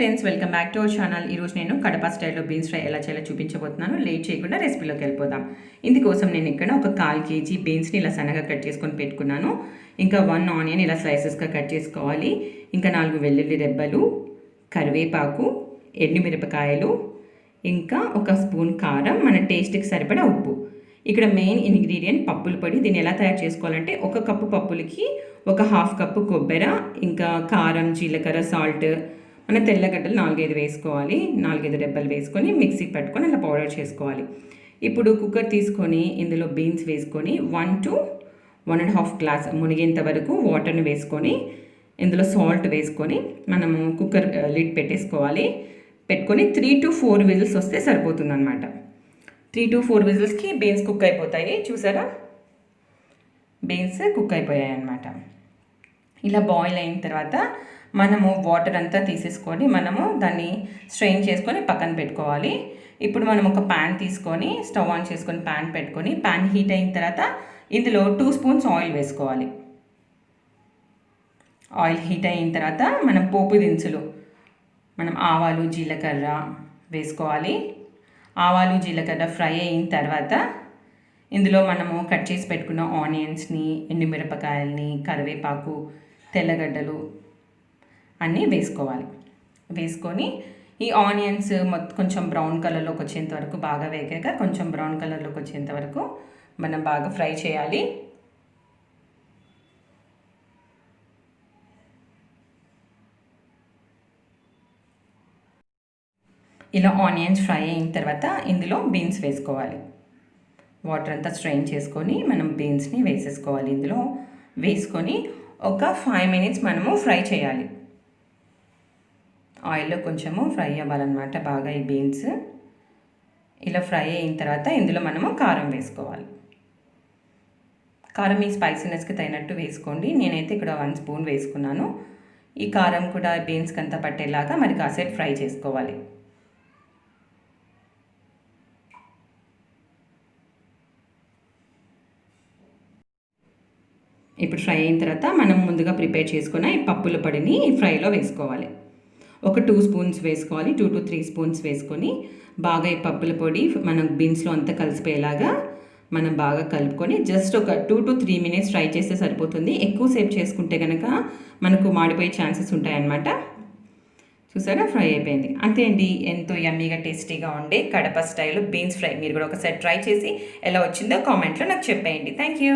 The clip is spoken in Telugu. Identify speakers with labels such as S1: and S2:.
S1: Friends, welcome back to our channel. ఈరోజు నేను కడప స్టైల్లో బీన్స్ ఫ్రై ఎలా చేయాలో చూపించబోతున్నాను. లేట్ చేయకుండా రెసిపీలోకి వెళ్ళిపోదాం. ఇందుకోసం నేను ఇక్కడ ఒక 1/4 kg బీన్స్ని ఇలా సన్నగా కట్ చేసుకొని పెట్టుకున్నాను. ఇంకా 1 ఆనియన్ ఇలా స్లైసెస్గా కట్ చేసుకోవాలి. ఇంకా 4 వెల్లుల్లి రెబ్బలు, కరివేపాకు, ఎండుమిరపకాయలు, ఇంకా 1 స్పూన్ కారం, మన టేస్ట్కి సరిపడా ఉప్పు. ఇక్కడ మెయిన్ ఇంగ్రీడియంట్ పప్పుల పొడి. దీన్ని ఎలా తయారు చేసుకోవాలంటే 1 కప్పు పప్పులకి 1/2 కప్పు కొబ్బరి, ఇంకా కారం, జీలకర్ర, సాల్ట్, మన తెల్లగడ్డలు 4-5 వేసుకోవాలి. 4-5 రెబ్బలు వేసుకొని మిక్సీకి పెట్టుకొని అలా పౌడర్ చేసుకోవాలి. ఇప్పుడు కుక్కర్ తీసుకొని ఇందులో బీన్స్ వేసుకొని 1 to 1.5 గ్లాస్ మునిగేంత వరకు వాటర్ని వేసుకొని ఇందులో సాల్ట్ వేసుకొని మనము కుక్కర్ లిడ్ పెట్టేసుకోవాలి. పెట్టుకొని 3 to 4 విజిల్స్ వస్తే సరిపోతుంది అనమాట. 3 to 4 విజిల్స్కి బీన్స్ కుక్ అయిపోతాయి. చూసారా, బీన్స్ కుక్ అయిపోయాయి అన్నమాట. ఇలా బాయిల్ అయిన తర్వాత మనము వాటర్ అంతా తీసేసుకొని మనము దాన్ని స్ట్రెయిన్ చేసుకొని పక్కన పెట్టుకోవాలి. ఇప్పుడు మనం ఒక ప్యాన్ తీసుకొని స్టవ్ ఆన్ చేసుకొని ప్యాన్ పెట్టుకొని ప్యాన్ హీట్ అయిన తర్వాత ఇందులో 2 స్పూన్స్ ఆయిల్ వేసుకోవాలి. ఆయిల్ హీట్ అయిన తర్వాత మనం పోపు దినుసులు, మనం ఆవాలు, జీలకర్ర వేసుకోవాలి. ఆవాలు, జీలకర్ర ఫ్రై అయిన తర్వాత ఇందులో మనము కట్ చేసి పెట్టుకున్న ఆనియన్స్ని, ఎండుమిరపకాయలని, కరివేపాకు, తెల్లగడ్డలు అన్నీ వేసుకోవాలి. వేసుకొని ఈ ఆనియన్స్ కొంచెం బ్రౌన్ కలర్లోకి వచ్చేంత వరకు బాగా వేగాక కొంచెం బ్రౌన్ కలర్లోకి వచ్చేంత వరకు మనం బాగా ఫ్రై చేయాలి. ఇలా ఆనియన్స్ ఫ్రై అయిన తర్వాత ఇందులో బీన్స్ వేసుకోవాలి. వాటర్ అంతా స్ట్రెయిన్ చేసుకొని మనం బీన్స్ని వేసేసుకోవాలి. ఇందులో వేసుకొని ఒక 5 minutes మనము ఫ్రై చేయాలి. ఆయిల్లో కొంచెము ఫ్రై అవ్వాలన్నమాట బాగా ఈ బీన్స్. ఇలా ఫ్రై అయిన తర్వాత ఇందులో మనము కారం వేసుకోవాలి. కారం మీ స్పైసీనెస్కి తగినట్టు వేసుకోండి. నేనైతే ఇక్కడ 1 స్పూన్ వేసుకున్నాను. ఈ కారం కూడా బీన్స్కి అంతా పట్టేలాగా మరి కాసేపు ఫ్రై చేసుకోవాలి. ఇప్పుడు ఫ్రై అయిన తర్వాత మనం ముందుగా ప్రిపేర్ చేసుకున్న ఈ పప్పుల పొడిని ఈ ఫ్రైలో వేసుకోవాలి. ఒక 2 స్పూన్స్ వేసుకోవాలి. 2 to 3 స్పూన్స్ వేసుకొని బాగా ఈ పప్పుల పొడి మనం బీన్స్లో అంతా కలిసిపోయేలాగా మనం బాగా కలుపుకొని జస్ట్ ఒక 2 to 3 minutes ఫ్రై చేస్తే సరిపోతుంది. ఎక్కువసేపు చేసుకుంటే కనుక మనకు మాడిపోయే ఛాన్సెస్ ఉంటాయన్నమాట. చూసారా, ఫ్రై అయిపోయింది. అంతే అండి, ఎంతో యమ్మీగా టేస్టీగా ఉండే కడప స్టైల్ బీన్స్ ఫ్రై. మీరు కూడా ఒకసారి ట్రై చేసి ఎలా వచ్చిందో కామెంట్లో నాకు చెప్పేయండి. Thank you.